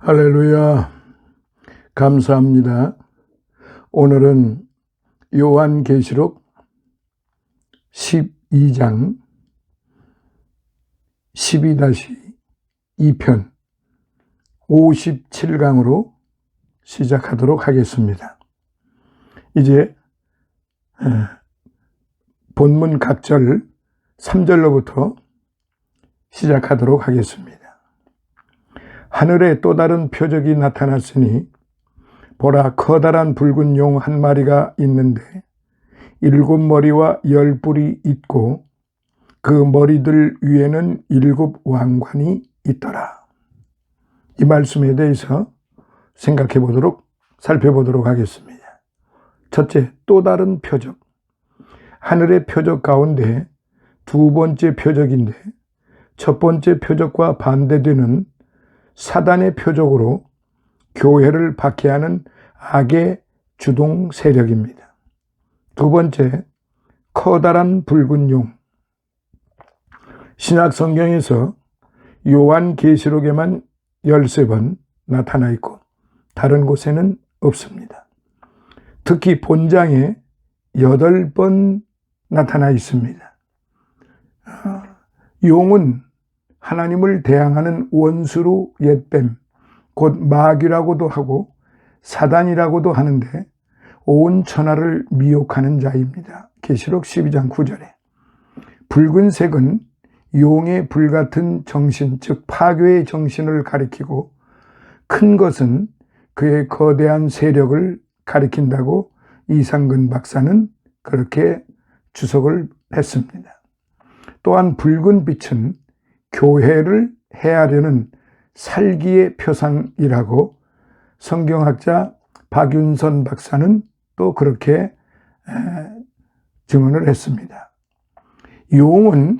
할렐루야. 감사합니다. 오늘은 요한계시록 12장 12-2편 57강으로 시작하도록 하겠습니다. 이제 본문 각절 3절로부터 시작하도록 하겠습니다. 하늘에 또 다른 표적이 나타났으니 보라, 커다란 붉은 용 한 마리가 있는데 7머리와 10뿔이 있고 그 머리들 위에는 7 왕관이 있더라. 이 말씀에 대해서 살펴보도록 하겠습니다. 첫째, 또 다른 표적. 하늘의 표적 가운데 두 번째 표적인데 첫 번째 표적과 반대되는 사단의 표적으로 교회를 박해하는 악의 주동 세력입니다. 두 번째, 커다란 붉은 용. 신약 성경에서 요한계시록에만 13번 나타나 있고 다른 곳에는 없습니다. 특히 본장에 8번 나타나 있습니다. 용은 하나님을 대항하는 원수로 옛뱀, 곧 마귀라고도 하고 사단이라고도 하는데 온 천하를 미혹하는 자입니다. 계시록 12장 9절에 붉은색은 용의 불같은 정신, 즉 파괴의 정신을 가리키고 큰 것은 그의 거대한 세력을 가리킨다고 이상근 박사는 그렇게 주석을 했습니다. 또한 붉은 빛은 교회를 해하려는 살기의 표상이라고 성경학자 박윤선 박사는 또 그렇게 증언을 했습니다. 용은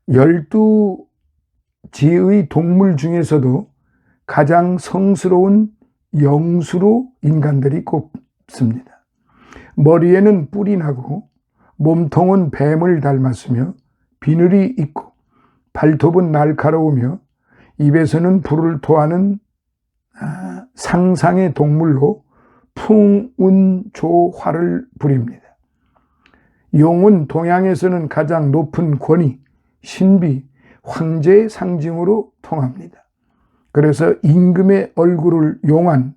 12지의 동물 중에서도 가장 성스러운 영수로 인간들이 꼽습니다. 머리에는 뿔이 나고 몸통은 뱀을 닮았으며 비늘이 있고 발톱은 날카로우며 입에서는 불을 토하는 상상의 동물로 풍운조화를 부립니다. 용은 동양에서는 가장 높은 권위, 신비, 황제의 상징으로 통합니다. 그래서 임금의 얼굴을 용안,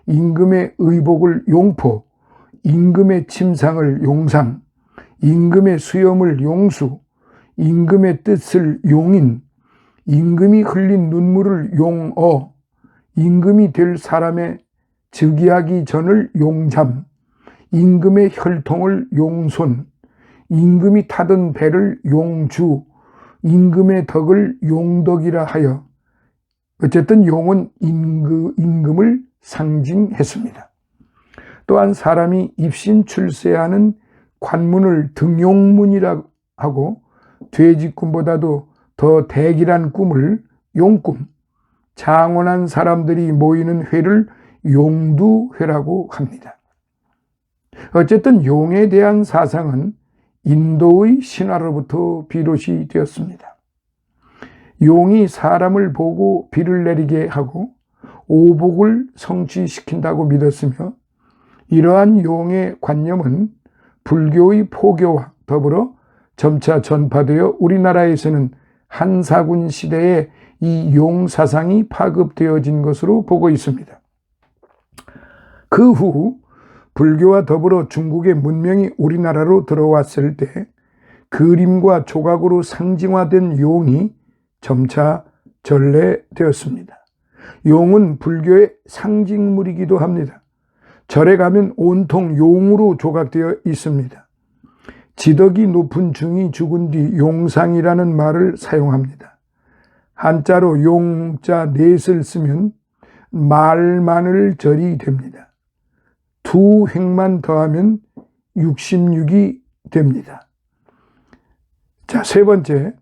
임금의 의복을 용포, 임금의 침상을 용상, 임금의 수염을 용수, 임금의 뜻을 용인, 임금이 흘린 눈물을 용어, 임금이 될 사람의 즉위하기 전을 용잠, 임금의 혈통을 용손, 임금이 타던 배를 용주, 임금의 덕을 용덕이라 하여 어쨌든 용은 임금을 상징했습니다. 또한 사람이 입신 출세하는 관문을 등용문이라 하고 돼지꿈보다도 더 대길한 꿈을 용꿈, 장원한 사람들이 모이는 회를 용두회라고 합니다. 어쨌든 용에 대한 사상은 인도의 신화로부터 비롯이 되었습니다. 용이 사람을 보고 비를 내리게 하고 오복을 성취시킨다고 믿었으며 이러한 용의 관념은 불교의 포교와 더불어 점차 전파되어 우리나라에서는 한사군 시대에 이 용 사상이 파급되어진 것으로 보고 있습니다. 그 후 불교와 더불어 중국의 문명이 우리나라로 들어왔을 때 그림과 조각으로 상징화된 용이 점차 전래되었습니다. 용은 불교의 상징물이기도 합니다. 절에 가면 온통 용으로 조각되어 있습니다. 지덕이 높은 중이 죽은 뒤 용상이라는 말을 사용합니다. 한자로 용자 넷을 쓰면 말마늘 절이 됩니다. 두 획만 더하면 66이 됩니다. 자, 세 번째,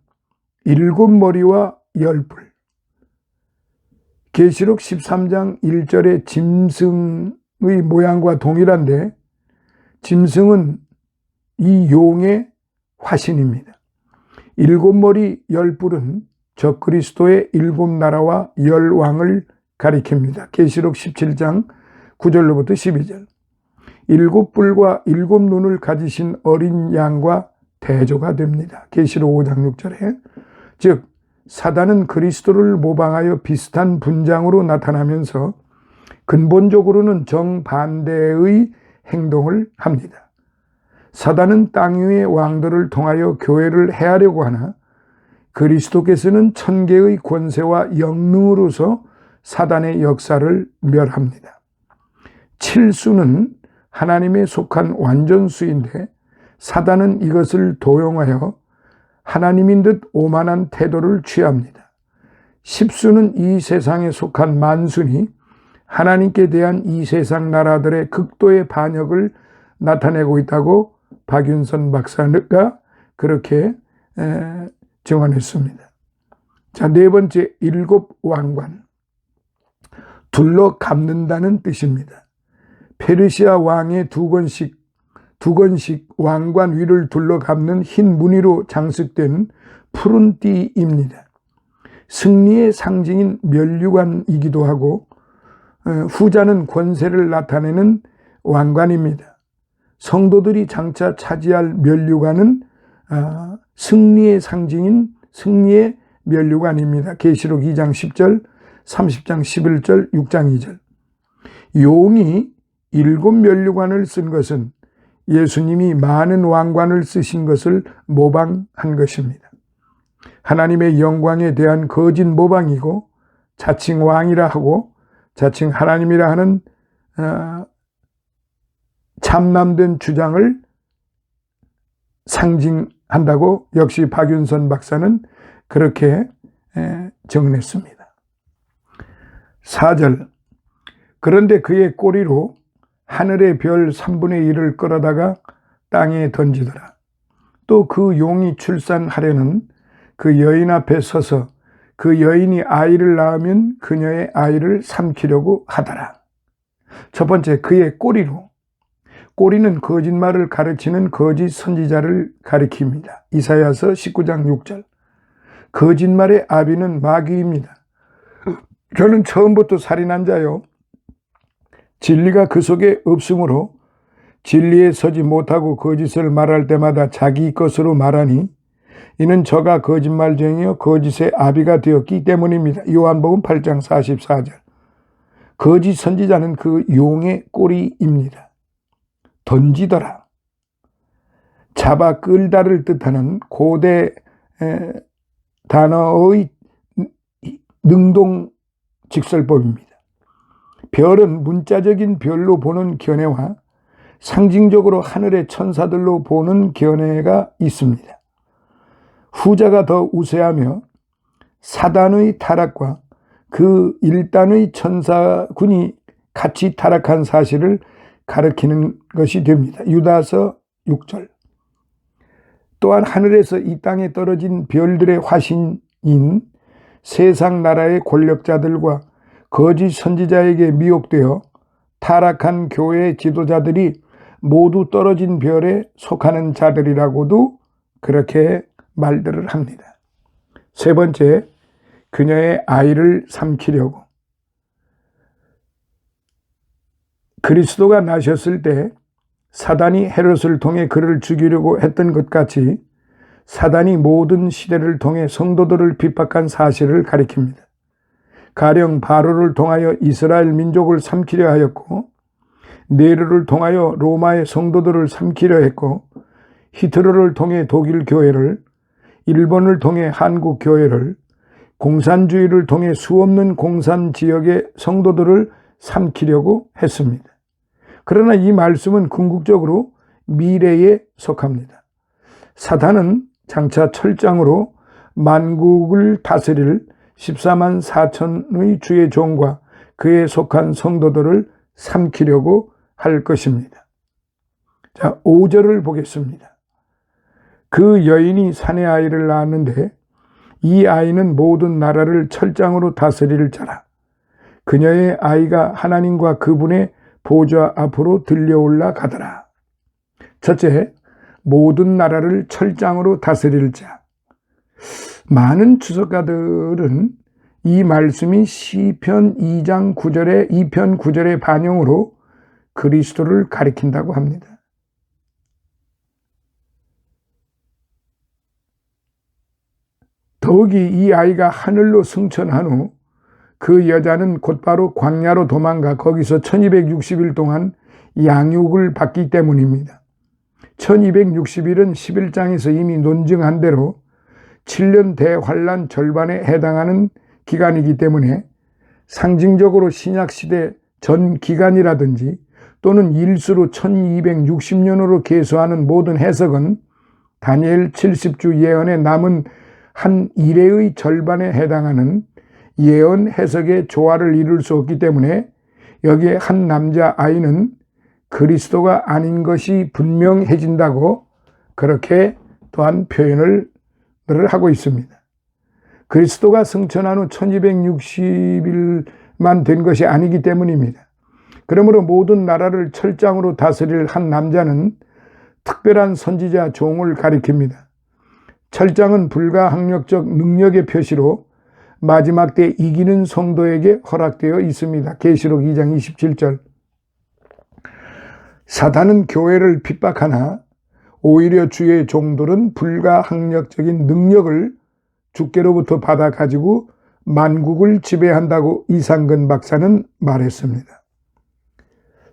7머리와 10뿔. 계시록 13장 1절의 짐승의 모양과 동일한데 짐승은 이 용의 화신입니다. 7머리 10뿔은 적그리스도의 7나라와 10왕을 가리킵니다. 계시록 17장 9절로부터 12절. 7뿔과 7눈을 가지신 어린 양과 대조가 됩니다. 계시록 5장 6절에. 즉 사단은 그리스도를 모방하여 비슷한 분장으로 나타나면서 근본적으로는 정반대의 행동을 합니다. 사단은 땅 위의 왕들을 통하여 교회를 해하려고 하나 그리스도께서는 천계의 권세와 영능으로서 사단의 역사를 멸합니다. 칠수는 하나님에 속한 완전수인데 사단은 이것을 도용하여 하나님인 듯 오만한 태도를 취합니다. 십수는 이 세상에 속한 만순이 하나님께 대한 이 세상 나라들의 극도의 반역을 나타내고 있다고 박윤선 박사가 그렇게 정언했습니다. 자, 네 번째, 7왕관. 둘러 감는다는 뜻입니다. 페르시아 왕의 두 건씩 왕관 위를 둘러 감는 흰 무늬로 장식된 푸른 띠입니다. 승리의 상징인 면류관이기도 하고 후자는 권세를 나타내는 왕관입니다. 성도들이 장차 차지할 면류관은 승리의 상징인 승리의 면류관입니다. 계시록 2장 10절, 30장 11절, 6장 2절. 용이 7면류관을 쓴 것은 예수님이 많은 왕관을 쓰신 것을 모방한 것입니다. 하나님의 영광에 대한 거짓 모방이고 자칭 왕이라 하고 자칭 하나님이라 하는 참남된 주장을 상징한다고 역시 박윤선 박사는 그렇게 정언했습니다. 4절. 그런데 그의 꼬리로 하늘의 별 3분의 1을 끌어다가 땅에 던지더라. 또 그 용이 출산하려는 그 여인 앞에 서서 그 여인이 아이를 낳으면 그녀의 아이를 삼키려고 하더라. 첫 번째, 그의 꼬리로. 꼬리는 거짓말을 가르치는 거짓 선지자를 가리킵니다. 이사야서 19장 6절. 거짓말의 아비는 마귀입니다. 저는 처음부터 살인한 자요. 진리가 그 속에 없으므로 진리에 서지 못하고 거짓을 말할 때마다 자기 것으로 말하니 이는 저가 거짓말쟁이요 거짓의 아비가 되었기 때문입니다. 요한복음 8장 44절. 거짓 선지자는 그 용의 꼬리입니다. 던지더라. 잡아 끌다를 뜻하는 고대 단어의 능동 직설법입니다. 별은 문자적인 별로 보는 견해와 상징적으로 하늘의 천사들로 보는 견해가 있습니다. 후자가 더 우세하며 사단의 타락과 그 일단의 천사군이 같이 타락한 사실을 가리키는 것이 됩니다. 유다서 6절. 또한 하늘에서 이 땅에 떨어진 별들의 화신인 세상 나라의 권력자들과 거짓 선지자에게 미혹되어 타락한 교회의 지도자들이 모두 떨어진 별에 속하는 자들이라고도 그렇게 말들을 합니다. 세 번째, 그녀의 아이를 삼키려고. 그리스도가 나셨을 때 사단이 헤롯을 통해 그를 죽이려고 했던 것 같이 사단이 모든 시대를 통해 성도들을 핍박한 사실을 가리킵니다. 가령 바로를 통하여 이스라엘 민족을 삼키려 하였고 네로를 통하여 로마의 성도들을 삼키려 했고 히틀러를 통해 독일 교회를, 일본을 통해 한국 교회를, 공산주의를 통해 수없는 공산 지역의 성도들을 삼키려고 했습니다. 그러나 이 말씀은 궁극적으로 미래에 속합니다. 사탄은 장차 철장으로 만국을 다스릴 14만 4천의 주의 종과 그에 속한 성도들을 삼키려고 할 것입니다. 자, 5절을 보겠습니다. 그 여인이 사내 아이를 낳았는데 이 아이는 모든 나라를 철장으로 다스릴 자라. 그녀의 아이가 하나님과 그분의 보좌 앞으로 들려올라 가더라. 첫째, 모든 나라를 철장으로 다스릴 자. 많은 주석가들은 이 말씀이 시편 2장 9절의 2편 9절의 반영으로 그리스도를 가리킨다고 합니다. 더욱이 이 아이가 하늘로 승천한 후 그 여자는 곧바로 광야로 도망가 거기서 1260일 동안 양육을 받기 때문입니다. 1260일은 11장에서 이미 논증한 대로 7년 대환란 절반에 해당하는 기간이기 때문에 상징적으로 신약시대 전 기간이라든지 또는 일수로 1260년으로 계수하는 모든 해석은 다니엘 70주 예언에 남은 한 일회의 절반에 해당하는 예언 해석의 조화를 이룰 수 없기 때문에 여기에 한 남자 아이는 그리스도가 아닌 것이 분명해진다고 그렇게 또한 표현을 하고 있습니다. 그리스도가 승천한 후 1260일만 된 것이 아니기 때문입니다. 그러므로 모든 나라를 철장으로 다스릴 한 남자는 특별한 선지자 종을 가리킵니다. 철장은 불가항력적 능력의 표시로 마지막 때 이기는 성도에게 허락되어 있습니다. 계시록 2장 27절. 사단은 교회를 핍박하나 오히려 주의 종들은 불가항력적인 능력을 주께로부터 받아 가지고 만국을 지배한다고 이상근 박사는 말했습니다.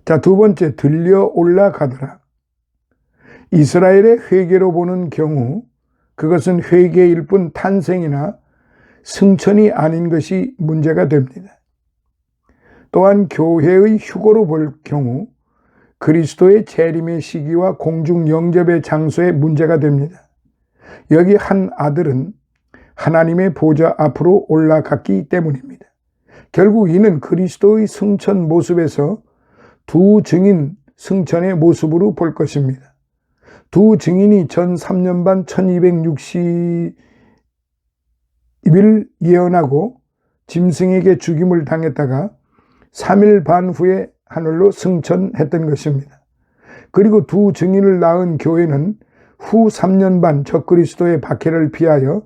자, 두 번째, 들려 올라가더라. 이스라엘의 회개로 보는 경우 그것은 회개일 뿐 탄생이나 승천이 아닌 것이 문제가 됩니다. 또한 교회의 휴거로 볼 경우 그리스도의 재림의 시기와 공중 영접의 장소에 문제가 됩니다. 여기 한 아들은 하나님의 보좌 앞으로 올라갔기 때문입니다. 결국 이는 그리스도의 승천 모습에서 두 증인 승천의 모습으로 볼 것입니다. 두 증인이 전 3년 반 1260일 예언하고 짐승에게 죽임을 당했다가 3일 반 후에 하늘로 승천했던 것입니다. 그리고 두 증인을 낳은 교회는 후 3년 반 적그리스도의 박해를 피하여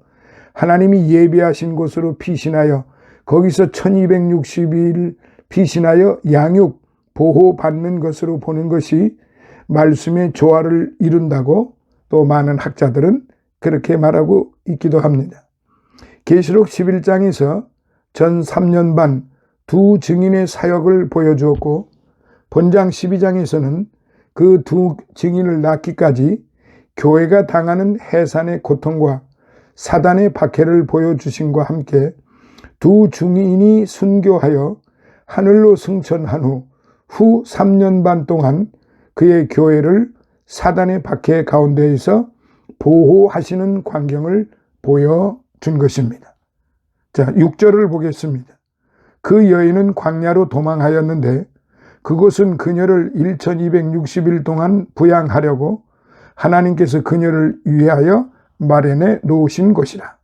하나님이 예비하신 곳으로 피신하여 거기서 1260일 피신하여 양육, 보호받는 것으로 보는 것이 말씀의 조화를 이룬다고 또 많은 학자들은 그렇게 말하고 있기도 합니다. 계시록 11장에서 전 3년 반 두 증인의 사역을 보여주었고 본장 12장에서는 그 두 증인을 낳기까지 교회가 당하는 해산의 고통과 사단의 박해를 보여주심과 함께 두 증인이 순교하여 하늘로 승천한 후 3년 반 동안 그의 교회를 사단의 박해 가운데에서 보호하시는 광경을 보여준 것입니다. 자, 6절을 보겠습니다. 그 여인은 광야로 도망하였는데 그곳은 그녀를 1260일 동안 부양하려고 하나님께서 그녀를 위하여 마련해 놓으신 곳이라.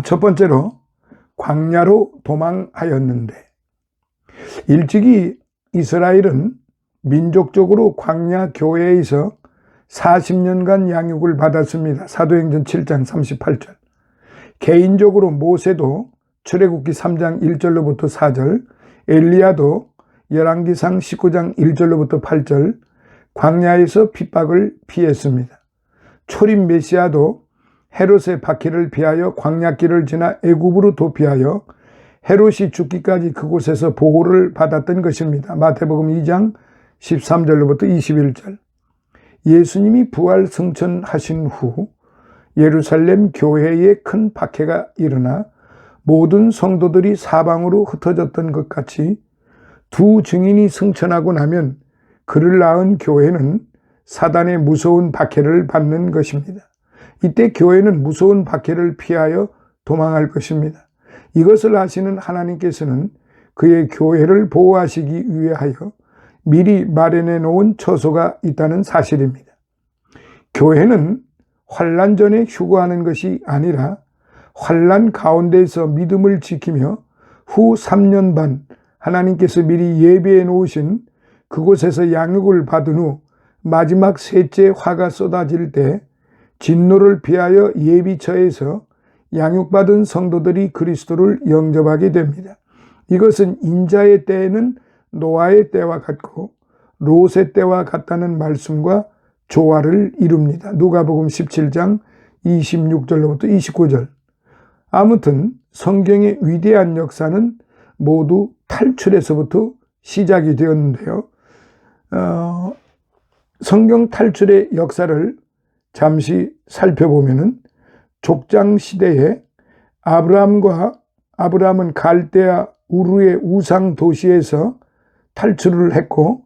첫 번째로 광야로 도망하였는데, 일찍이 이스라엘은 민족적으로 광야 교회에서 40년간 양육을 받았습니다. 사도행전 7장 38절. 개인적으로 모세도 출애굽기 3장 1절로부터 4절, 엘리야도 열왕기상 19장 1절로부터 8절 광야에서 핍박을 피했습니다. 초림 메시아도 헤롯의 박해를 피하여 광야길을 지나 애굽으로 도피하여 헤롯이 죽기까지 그곳에서 보호를 받았던 것입니다. 마태복음 2장 13절로부터 21절. 예수님이 부활 승천하신 후 예루살렘 교회에 큰 박해가 일어나 모든 성도들이 사방으로 흩어졌던 것 같이 두 증인이 승천하고 나면 그를 낳은 교회는 사단의 무서운 박해를 받는 것입니다. 이때 교회는 무서운 박해를 피하여 도망할 것입니다. 이것을 아시는 하나님께서는 그의 교회를 보호하시기 위하여 미리 마련해 놓은 처소가 있다는 사실입니다. 교회는 환난 전에 휴거하는 것이 아니라 환난 가운데에서 믿음을 지키며 후 3년 반 하나님께서 미리 예비해 놓으신 그곳에서 양육을 받은 후 마지막 셋째 화가 쏟아질 때 진노를 피하여 예비처에서 양육받은 성도들이 그리스도를 영접하게 됩니다. 이것은 인자의 때에는 노아의 때와 같고 롯의 때와 같다는 말씀과 조화를 이룹니다. 누가복음 17장 26절로부터 29절. 아무튼 성경의 위대한 역사는 모두 탈출에서부터 시작이 되었는데요. 성경 탈출의 역사를 잠시 살펴보면은 족장 시대에 아브라함은 갈대아 우르의 우상 도시에서 탈출을 했고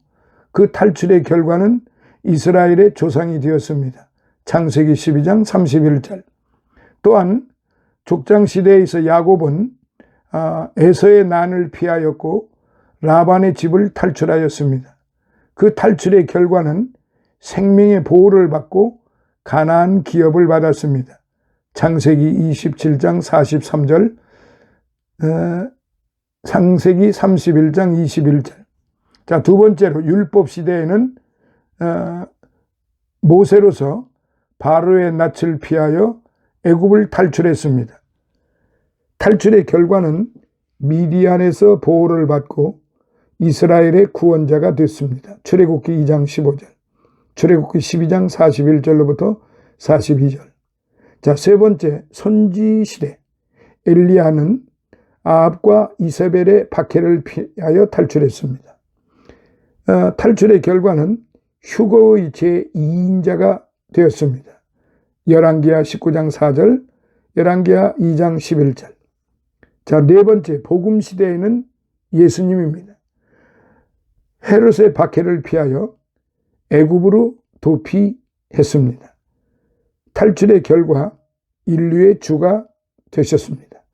그 탈출의 결과는 이스라엘의 조상이 되었습니다. 창세기 12장 31절. 또한 족장 시대에서 야곱은 에서의 난을 피하였고 라반의 집을 탈출하였습니다. 그 탈출의 결과는 생명의 보호를 받고 가나안 기업을 받았습니다. 창세기 27장 43절, 창세기 31장 21절. 자, 두 번째로 율법 시대에는 모세로서 바로의 낯을 피하여 애굽을 탈출했습니다. 탈출의 결과는 미디안에서 보호를 받고 이스라엘의 구원자가 됐습니다. 출애굽기 2장 15절, 출애굽기 12장 41절로부터 42절. 자, 세 번째, 선지 시대. 엘리야는 아합과 이세벨의 박해를 피하여 탈출했습니다. 탈출의 결과는 휴거의 제2인자가 되었습니다. 열왕기하 19장 4절, 열왕기하 2장 11절. 자, 네 번째, 복음 시대에는 예수님입니다. 헤롯의 박해를 피하여 애굽으로 도피했습니다. 탈출의 결과 인류의 주가 되셨습니다.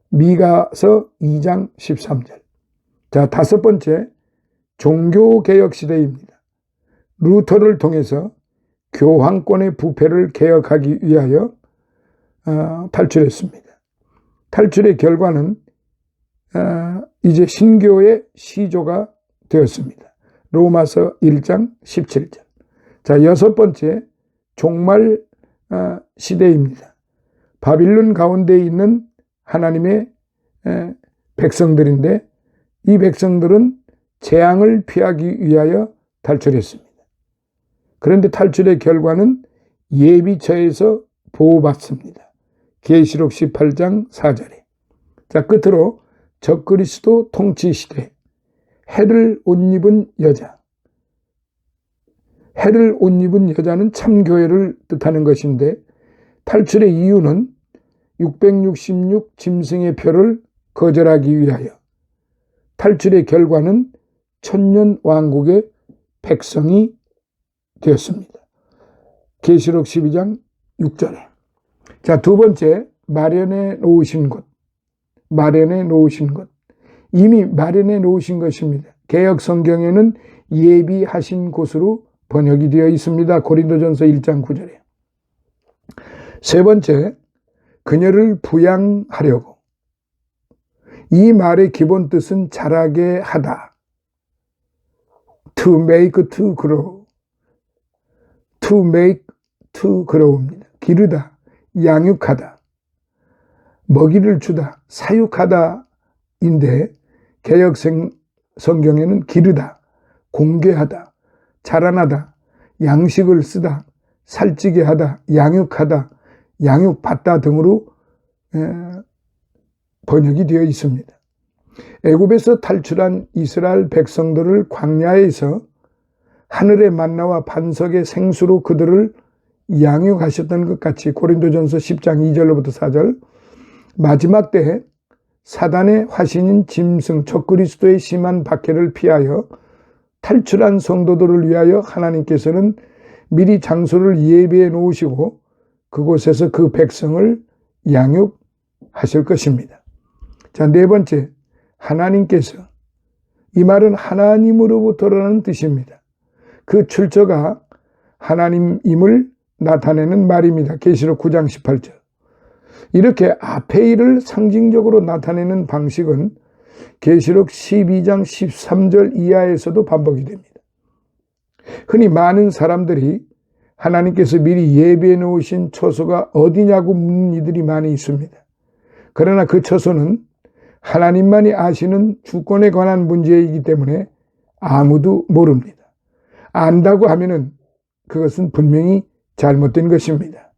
미가서 2장 13절. 자, 다섯 번째, 종교개혁 시대입니다. 루터를 통해서 교황권의 부패를 개혁하기 위하여 탈출했습니다. 탈출의 결과는 이제 신교의 시조가 되었습니다. 로마서 1장 17절. 자, 여섯 번째, 종말 시대입니다. 바빌론 가운데 있는 하나님의 백성들인데 이 백성들은 재앙을 피하기 위하여 탈출했습니다. 그런데 탈출의 결과는 예비처에서 보호받습니다. 계시록 18장 4절에. 자, 끝으로 적그리스도 통치 시대. 해를 옷 입은 여자. 해를 옷 입은 여자는 참교회를 뜻하는 것인데 탈출의 이유는 666 짐승의 표를 거절하기 위하여. 탈출의 결과는 천년 왕국의 백성이 되었습니다. 계시록 12장 6절에. 자, 두 번째, 마련해 놓으신 곳. 마련해 놓으신 곳. 이미 마련해 놓으신 것입니다. 개역 성경에는 예비하신 곳으로 번역이 되어 있습니다. 고린도전서 1장 9절에. 세 번째, 그녀를 부양하려고. 이 말의 기본 뜻은 자라게 하다. To make to grow. To make to grow입니다. 기르다, 양육하다, 먹이를 주다, 사육하다인데 개역 성경에는 기르다, 공개하다, 자라나다, 양식을 쓰다, 살찌게 하다, 양육하다, 양육받다 등으로 번역이 되어 있습니다. 애굽에서 탈출한 이스라엘 백성들을 광야에서 하늘의 만나와 반석의 생수로 그들을 양육하셨던 것 같이 고린도전서 10장 2절로부터 4절. 마지막 때에 사단의 화신인 짐승 적그리스도의 심한 박해를 피하여 탈출한 성도들을 위하여 하나님께서는 미리 장소를 예비해 놓으시고 그곳에서 그 백성을 양육하실 것입니다. 자, 네 번째, 하나님께서. 이 말은 하나님으로부터라는 뜻입니다. 그 출처가 하나님임을 나타내는 말입니다. 계시록 9장 18절. 이렇게 앞에 일을 상징적으로 나타내는 방식은 계시록 12장 13절 이하에서도 반복이 됩니다. 흔히 많은 사람들이 하나님께서 미리 예비해 놓으신 처소가 어디냐고 묻는 이들이 많이 있습니다. 그러나 그 처소는 하나님만이 아시는 주권에 관한 문제이기 때문에 아무도 모릅니다. 안다고 하면은 그것은 분명히 잘못된 것입니다.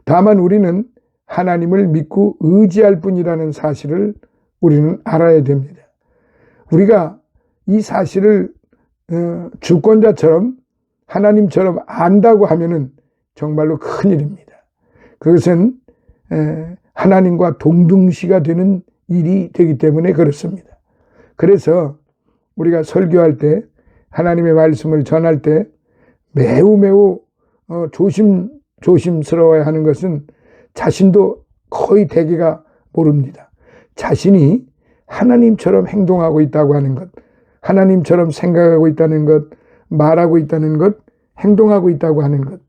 다만 우리는 하나님을 믿고 의지할 뿐이라는 사실을 우리는 알아야 됩니다. 우리가 이 사실을 주권자처럼 하나님처럼 안다고 하면은 정말로 큰일입니다. 그것은 하나님과 동등시가 되는 일이 되기 때문에 그렇습니다. 그래서 우리가 설교할 때 하나님의 말씀을 전할 때 매우 조심스러워야 하는 것은 자신도 거의 대개가 모릅니다. 자신이 하나님처럼 행동하고 있다고 하는 것, 하나님처럼 생각하고 있다는 것, 말하고 있다는 것, 행동하고 있다고 하는 것,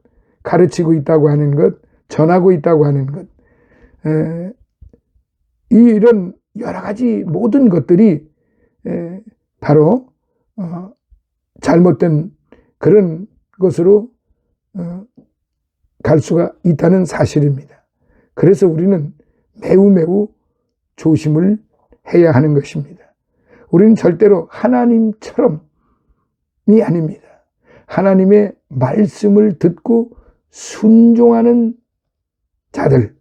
가르치고 있다고 하는 것, 전하고 있다고 하는 것, 이런 여러 가지 모든 것들이 바로 잘못된 그런 것으로 갈 수가 있다는 사실입니다. 그래서 우리는 매우 조심을 해야 하는 것입니다. 우리는 절대로 하나님처럼이 아닙니다. 하나님의 말씀을 듣고 순종하는 자들,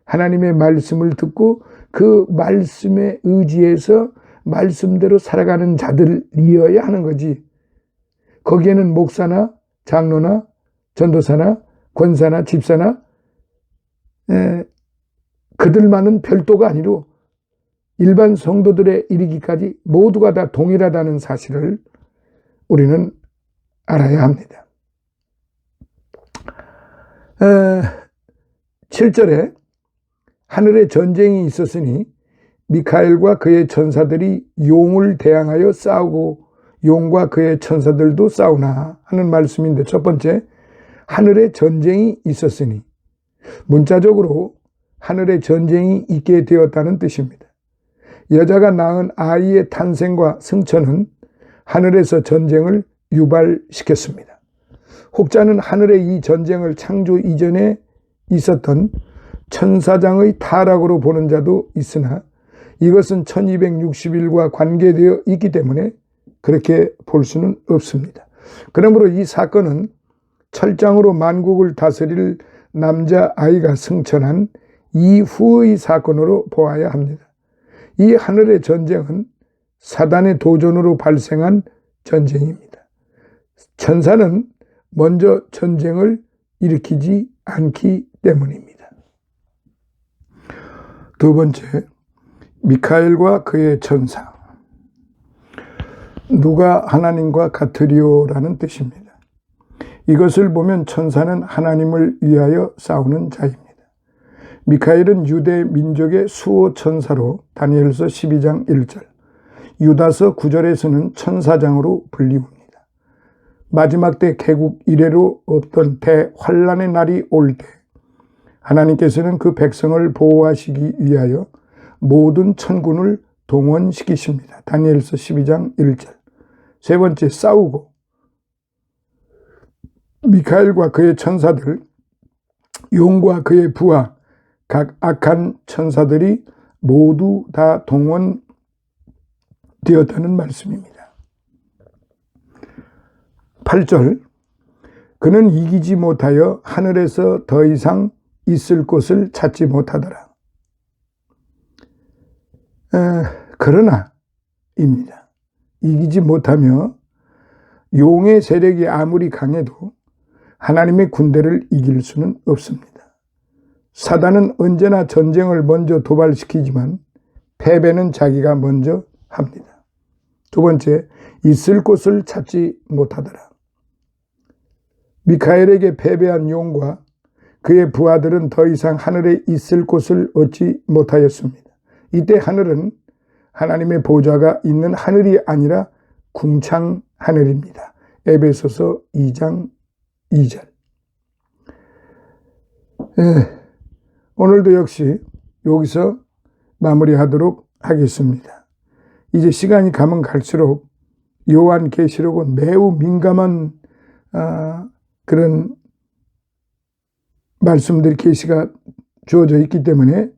하나님의 말씀을 듣고 그 말씀에 의지해서 말씀대로 살아가는 자들이어야 하는 거지. 거기에는 목사나 장로나 전도사나 권사나 집사나 그들만은 별도가 아니로 일반 성도들에 이르기까지 모두가 다 동일하다는 사실을 우리는 알아야 합니다. 7절에 하늘에 전쟁이 있었으니 미카엘과 그의 천사들이 용을 대항하여 싸우고 용과 그의 천사들도 싸우나 하는 말씀인데, 첫 번째, 하늘에 전쟁이 있었으니, 문자적으로 하늘에 전쟁이 있게 되었다는 뜻입니다. 여자가 낳은 아이의 탄생과 승천은 하늘에서 전쟁을 유발시켰습니다. 혹자는 하늘의 이 전쟁을 창조 이전에 있었던 천사장의 타락으로 보는 자도 있으나 이것은 1260일과 관계되어 있기 때문에 그렇게 볼 수는 없습니다. 그러므로 이 사건은 철장으로 만국을 다스릴 남자아이가 승천한 이후의 사건으로 보아야 합니다. 이 하늘의 전쟁은 사단의 도전으로 발생한 전쟁입니다. 천사는 먼저 전쟁을 일으키지 않기 때문입니다. 두 번째, 미카엘과 그의 천사. 누가 하나님과 같으리오라는 뜻입니다. 이것을 보면 천사는 하나님을 위하여 싸우는 자입니다. 미카엘은 유대 민족의 수호 천사로 다니엘서 12장 1절, 유다서 9절에서는 천사장으로 불리웁니다. 마지막 때 개국 이래로 없던 대환란의 날이 올 때 하나님께서는 그 백성을 보호하시기 위하여 모든 천군을 동원시키십니다. 다니엘서 12장 1절. 세 번째, 싸우고. 미카엘과 그의 천사들, 용과 그의 부하, 각 악한 천사들이 모두 다 동원되었다는 말씀입니다. 8절, 그는 이기지 못하여 하늘에서 더 이상 있을 곳을 찾지 못하더라. 그러나입니다. 이기지 못하며 용의 세력이 아무리 강해도 하나님의 군대를 이길 수는 없습니다. 사단은 언제나 전쟁을 먼저 도발시키지만 패배는 자기가 먼저 합니다. 두 번째, 있을 곳을 찾지 못하더라. 미카엘에게 패배한 용과 그의 부하들은 더 이상 하늘에 있을 곳을 얻지 못하였습니다. 이때 하늘은 하나님의 보좌가 있는 하늘이 아니라 궁창 하늘입니다. 에베소서 2장 2절. 오늘도 역시 여기서 마무리하도록 하겠습니다. 이제 시간이 가면 갈수록 요한계시록은 매우 민감한 그런 말씀드릴 계시가 주어져 있기 때문에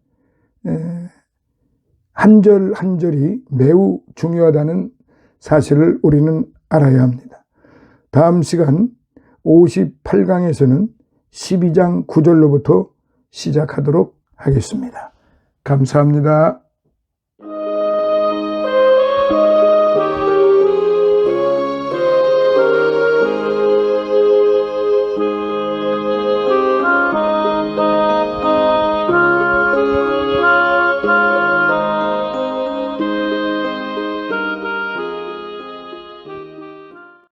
한 절 한 절이 매우 중요하다는 사실을 우리는 알아야 합니다. 다음 시간 58강에서는 12장 9절로부터 시작하도록 하겠습니다. 감사합니다.